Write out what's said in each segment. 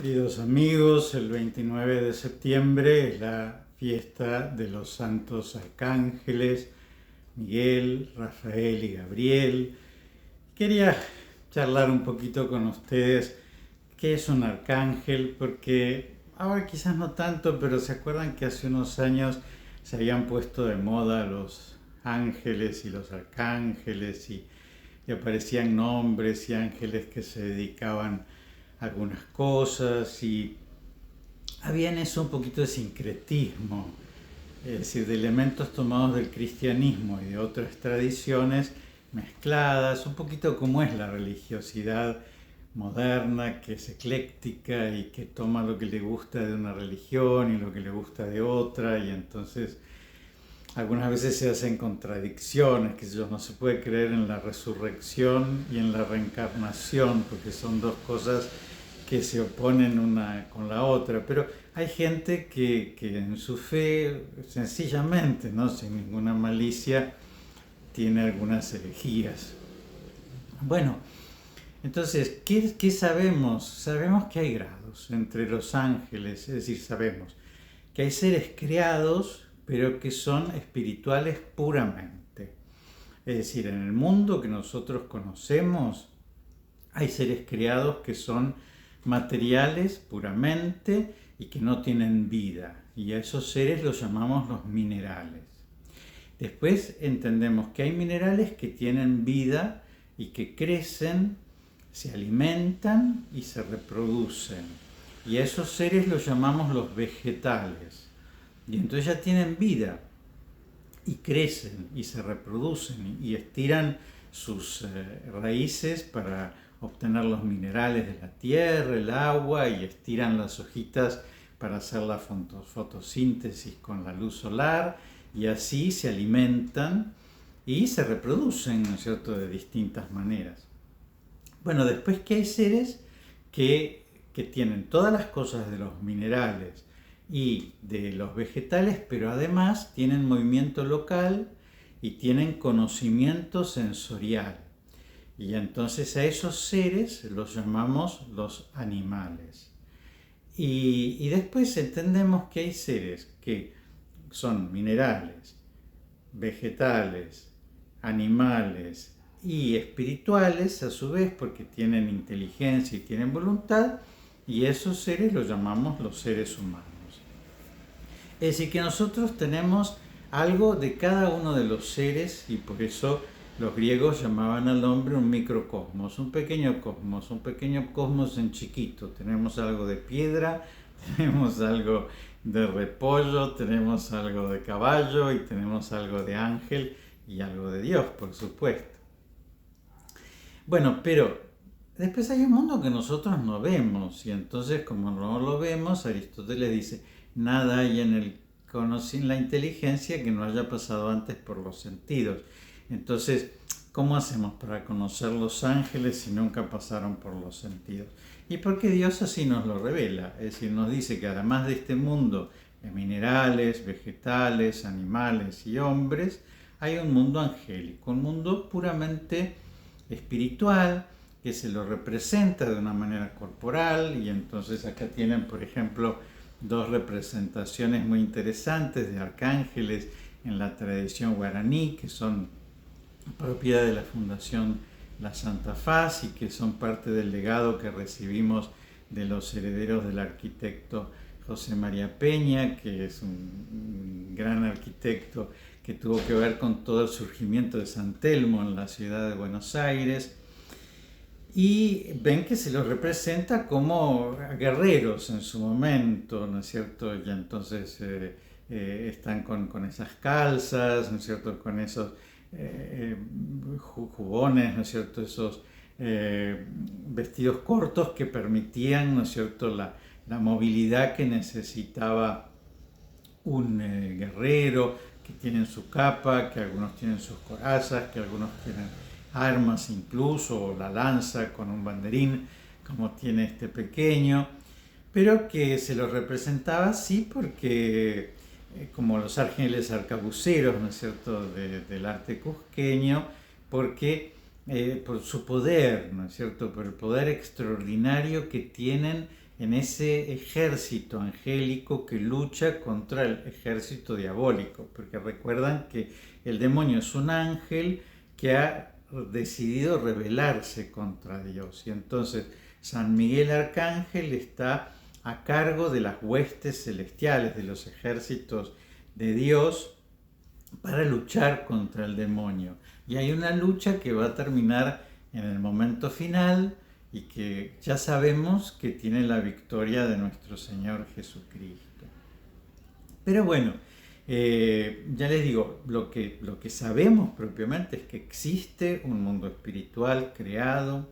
Queridos amigos, el 29 de septiembre es la fiesta de los santos arcángeles Miguel, Rafael y Gabriel. Quería charlar un poquito con ustedes qué es un arcángel, porque ahora quizás no tanto, pero se acuerdan que hace unos años se habían puesto de moda los ángeles y los arcángeles y aparecían nombres y ángeles que se dedicaban algunas cosas y había en eso un poquito de sincretismo, es decir, de elementos tomados del cristianismo y de otras tradiciones mezcladas, un poquito como es la religiosidad moderna, que es ecléctica y que toma lo que le gusta de una religión y lo que le gusta de otra, y entonces algunas veces se hacen contradicciones, que no se puede creer en la resurrección y en la reencarnación, porque son dos cosas que se oponen una con la otra, pero hay gente que en su fe, sencillamente, ¿no? Sin ninguna malicia, tiene algunas herejías. Bueno, entonces, ¿qué sabemos? Sabemos que hay grados entre los ángeles, es decir, sabemos que hay seres creados, pero que son espirituales puramente. Es decir, en el mundo que nosotros conocemos, hay seres creados que son materiales puramente y que no tienen vida, y a esos seres los llamamos los minerales. Después entendemos que hay minerales que tienen vida y que crecen, se alimentan y se reproducen, y a esos seres los llamamos los vegetales, y entonces ya tienen vida y crecen y se reproducen y estiran sus raíces para obtener los minerales de la tierra, el agua, y estiran las hojitas para hacer la fotosíntesis con la luz solar, y así se alimentan y se reproducen, ¿no es cierto?, de distintas maneras. Bueno, después que hay seres que tienen todas las cosas de los minerales y de los vegetales, pero además tienen movimiento local y tienen conocimiento sensorial. Y entonces a esos seres los llamamos los animales. Y después entendemos que hay seres que son minerales, vegetales, animales y espirituales a su vez, porque tienen inteligencia y tienen voluntad, y esos seres los llamamos los seres humanos. Es decir, que nosotros tenemos algo de cada uno de los seres, y por eso los griegos llamaban al hombre un microcosmos, un pequeño cosmos en chiquito. Tenemos algo de piedra, tenemos algo de repollo, tenemos algo de caballo y tenemos algo de ángel y algo de Dios, por supuesto. Bueno, pero después hay un mundo que nosotros no vemos, y entonces como no lo vemos, Aristóteles dice, nada hay en la inteligencia que no haya pasado antes por los sentidos. Entonces, ¿cómo hacemos para conocer los ángeles si nunca pasaron por los sentidos? Y porque Dios así nos lo revela, es decir, nos dice que además de este mundo de minerales, vegetales, animales y hombres, hay un mundo angélico, un mundo puramente espiritual, que se lo representa de una manera corporal, y entonces acá tienen, por ejemplo, dos representaciones muy interesantes de arcángeles en la tradición guaraní, que son propiedad de la Fundación La Santa Faz y que son parte del legado que recibimos de los herederos del arquitecto José María Peña, que es un gran arquitecto que tuvo que ver con todo el surgimiento de San Telmo en la ciudad de Buenos Aires. Y ven que se los representa como guerreros en su momento, ¿no es cierto? Y entonces están con esas calzas, ¿no es cierto? Con esos jubones, ¿no es cierto? Esos vestidos cortos que permitían, ¿no es cierto?, la movilidad que necesitaba un guerrero, que tienen su capa, que algunos tienen sus corazas, que algunos tienen armas incluso, o la lanza con un banderín, como tiene este pequeño, pero que se lo representaba así porque, como los ángeles arcabuceros, ¿no es cierto?, del arte cusqueño, porque por su poder, ¿no es cierto?, por el poder extraordinario que tienen en ese ejército angélico que lucha contra el ejército diabólico, porque recuerdan que el demonio es un ángel que ha decidido rebelarse contra Dios, y entonces San Miguel Arcángel está a cargo de las huestes celestiales, de los ejércitos de Dios, para luchar contra el demonio. Y hay una lucha que va a terminar en el momento final y que ya sabemos que tiene la victoria de nuestro Señor Jesucristo. Pero bueno, ya les digo, lo que sabemos propiamente es que existe un mundo espiritual creado,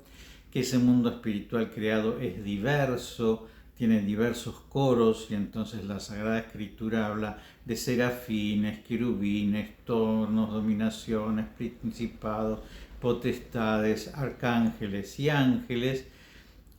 que ese mundo espiritual creado es diverso, tiene diversos coros, y entonces la Sagrada Escritura habla de serafines, querubines, tronos, dominaciones, principados, potestades, arcángeles y ángeles,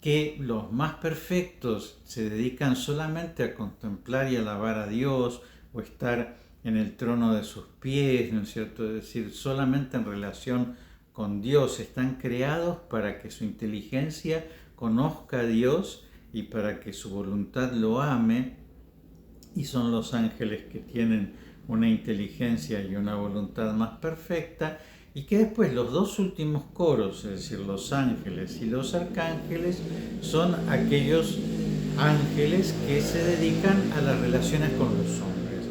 que los más perfectos se dedican solamente a contemplar y alabar a Dios o estar en el trono de sus pies, ¿no es cierto? Es decir, solamente en relación con Dios, están creados para que su inteligencia conozca a Dios y para que su voluntad lo ame, y son los ángeles que tienen una inteligencia y una voluntad más perfecta, y que después los dos últimos coros, es decir, los ángeles y los arcángeles, son aquellos ángeles que se dedican a las relaciones con los hombres.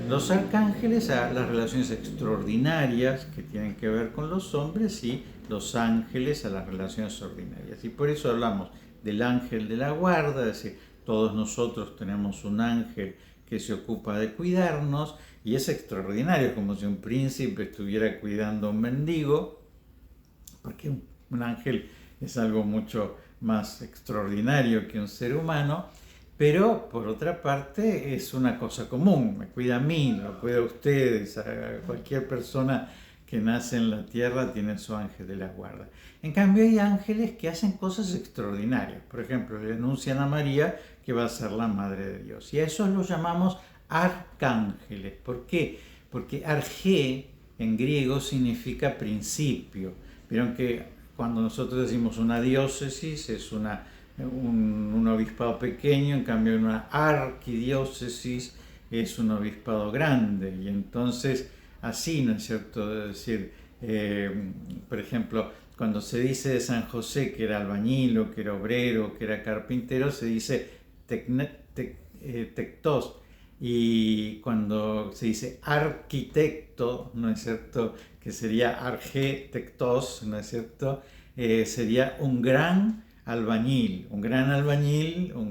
Los arcángeles a las relaciones extraordinarias que tienen que ver con los hombres, y los ángeles a las relaciones ordinarias. Y por eso hablamos del ángel de la guarda, es decir, todos nosotros tenemos un ángel que se ocupa de cuidarnos, y es extraordinario, como si un príncipe estuviera cuidando a un mendigo, porque un ángel es algo mucho más extraordinario que un ser humano, pero por otra parte es una cosa común, me cuida a mí, lo cuida a ustedes, a cualquier persona que nace en la tierra tiene su ángel de la guarda. En cambio hay ángeles que hacen cosas extraordinarias, por ejemplo le anuncian a María que va a ser la Madre de Dios, y a esos los llamamos arcángeles. ¿Por qué? Porque argé en griego significa principio. Vieron que cuando nosotros decimos una diócesis es un obispado pequeño, en cambio una arquidiócesis es un obispado grande, y entonces así, ¿no es cierto? Es decir, por ejemplo, cuando se dice de San José que era albañil, o que era obrero, que era carpintero, se dice tectos, y cuando se dice arquitecto, ¿no es cierto?, que sería argetectos, ¿no es cierto?, sería un gran albañil, un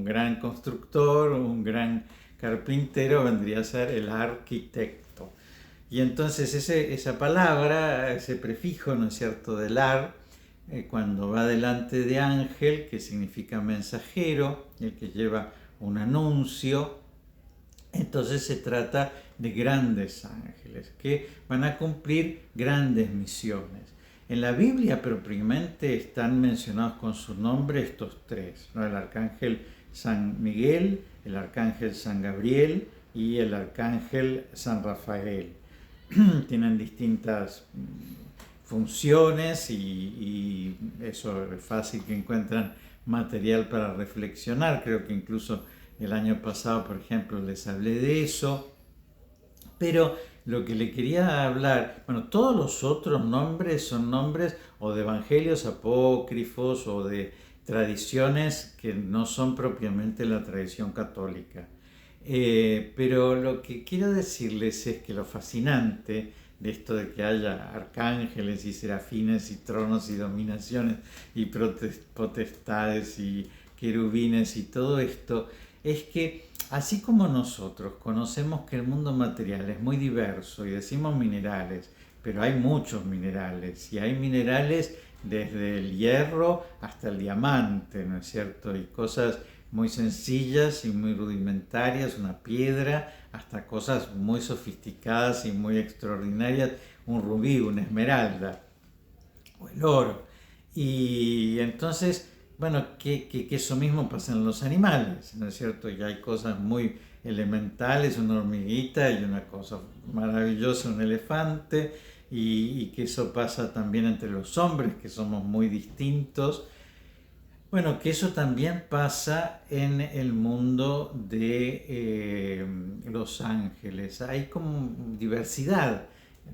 gran constructor, un gran carpintero vendría a ser el arquitecto. Y entonces esa palabra, ese prefijo, ¿no es cierto?, del ar, cuando va delante de ángel, que significa mensajero, el que lleva un anuncio, entonces se trata de grandes ángeles que van a cumplir grandes misiones. En la Biblia propiamente están mencionados con su nombre estos tres, ¿no? El arcángel San Miguel, el arcángel San Gabriel y el arcángel San Rafael. Tienen distintas funciones, y eso es fácil que encuentran material para reflexionar. Creo que incluso el año pasado, por ejemplo, les hablé de eso. Pero lo que le quería hablar, bueno, todos los otros nombres son nombres o de evangelios apócrifos o de tradiciones que no son propiamente la tradición católica. Pero lo que quiero decirles es que lo fascinante de esto de que haya arcángeles y serafines y tronos y dominaciones y potestades y querubines y todo esto, es que así como nosotros conocemos que el mundo material es muy diverso y decimos minerales, pero hay muchos minerales, y hay minerales desde el hierro hasta el diamante, ¿no es cierto? Y cosas muy sencillas y muy rudimentarias, una piedra, hasta cosas muy sofisticadas y muy extraordinarias, un rubí, una esmeralda o el oro. Y entonces, bueno, que eso mismo pasa en los animales, ¿no es cierto? Y hay cosas muy elementales, una hormiguita, y una cosa maravillosa, un elefante, y que eso pasa también entre los hombres, que somos muy distintos. Bueno, que eso también pasa en el mundo de los ángeles. Hay como diversidad,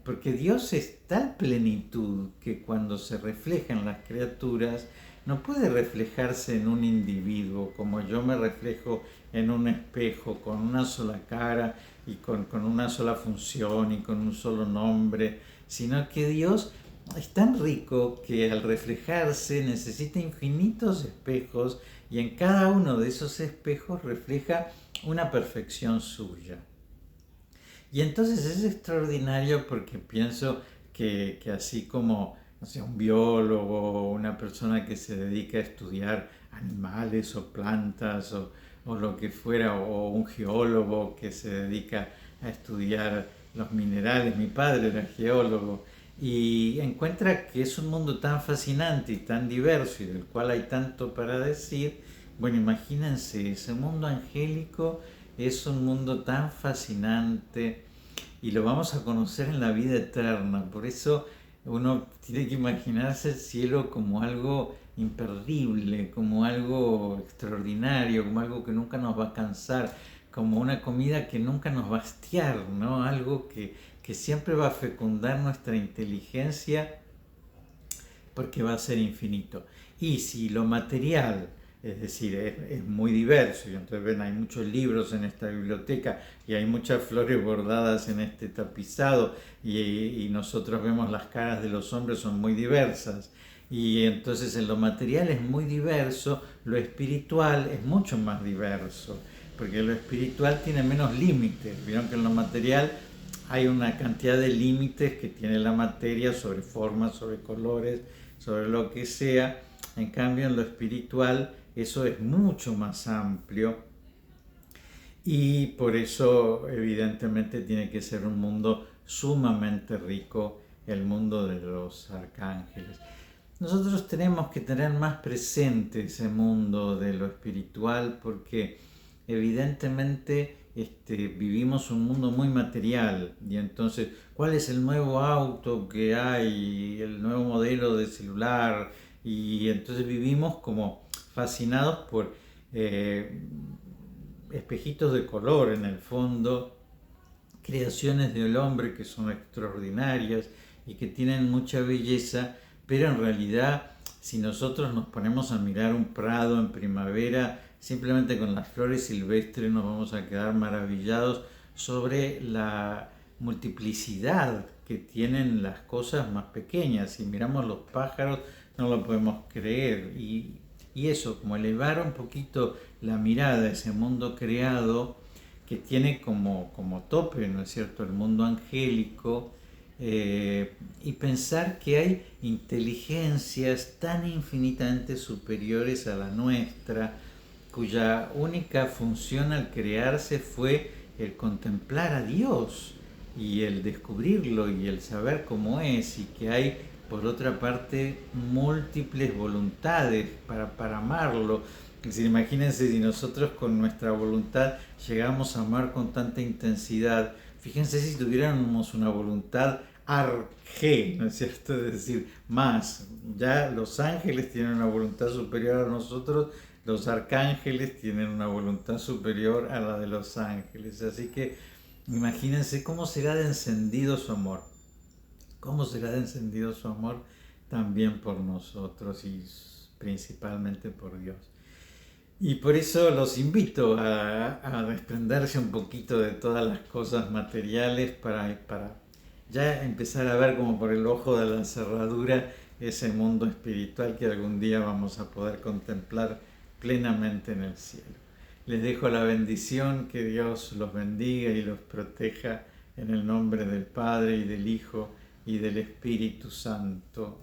porque Dios es tal plenitud que cuando se refleja en las criaturas, no puede reflejarse en un individuo, como yo me reflejo en un espejo con una sola cara y con una sola función y con un solo nombre, sino que Dios es tan rico que al reflejarse necesita infinitos espejos y en cada uno de esos espejos refleja una perfección suya. Y entonces es extraordinario porque pienso que así como, no sé, un biólogo o una persona que se dedica a estudiar animales o plantas o lo que fuera, o un geólogo que se dedica a estudiar los minerales, mi padre era geólogo, y encuentra que es un mundo tan fascinante y tan diverso y del cual hay tanto para decir. Bueno, imagínense, ese mundo angélico es un mundo tan fascinante y lo vamos a conocer en la vida eterna. Por eso uno tiene que imaginarse el cielo como algo imperdible, como algo extraordinario, como algo que nunca nos va a cansar, como una comida que nunca nos va a hastiar, ¿no? Algo que siempre va a fecundar nuestra inteligencia porque va a ser infinito. Y si lo material, es decir, es muy diverso, y entonces ven, hay muchos libros en esta biblioteca y hay muchas flores bordadas en este tapizado y nosotros vemos las caras de los hombres son muy diversas. Y entonces en lo material es muy diverso, lo espiritual es mucho más diverso, porque lo espiritual tiene menos límites. Vieron que en lo material hay una cantidad de límites que tiene la materia sobre formas, sobre colores, sobre lo que sea. En cambio, en lo espiritual eso es mucho más amplio y por eso evidentemente tiene que ser un mundo sumamente rico, el mundo de los arcángeles. Nosotros tenemos que tener más presente ese mundo de lo espiritual porque evidentemente vivimos un mundo muy material y entonces, ¿cuál es el nuevo auto que hay? El nuevo modelo de celular y entonces vivimos como fascinados por eh, espejitos de color en el fondo, creaciones del hombre que son extraordinarias y que tienen mucha belleza, pero en realidad si nosotros nos ponemos a mirar un prado en primavera, simplemente con las flores silvestres nos vamos a quedar maravillados sobre la multiplicidad que tienen las cosas más pequeñas. Si miramos los pájaros no lo podemos creer y eso, como elevar un poquito la mirada a ese mundo creado que tiene como tope, ¿no es cierto?, el mundo angélico, y pensar que hay inteligencias tan infinitamente superiores a la nuestra, cuya única función al crearse fue el contemplar a Dios y el descubrirlo y el saber cómo es, y que hay por otra parte múltiples voluntades para amarlo. Es decir, imagínense si nosotros con nuestra voluntad llegamos a amar con tanta intensidad. Fíjense si tuviéramos una voluntad arge, ¿no es cierto? Es decir, más. Ya los ángeles tienen una voluntad superior a nosotros, los arcángeles tienen una voluntad superior a la de los ángeles. Así que imagínense cómo será de encendido su amor. Cómo será de encendido su amor también por nosotros y principalmente por Dios. Y por eso los invito a desprenderse un poquito de todas las cosas materiales para ya empezar a ver como por el ojo de la cerradura ese mundo espiritual que algún día vamos a poder contemplar plenamente en el cielo. Les dejo la bendición, que Dios los bendiga y los proteja en el nombre del Padre y del Hijo y del Espíritu Santo.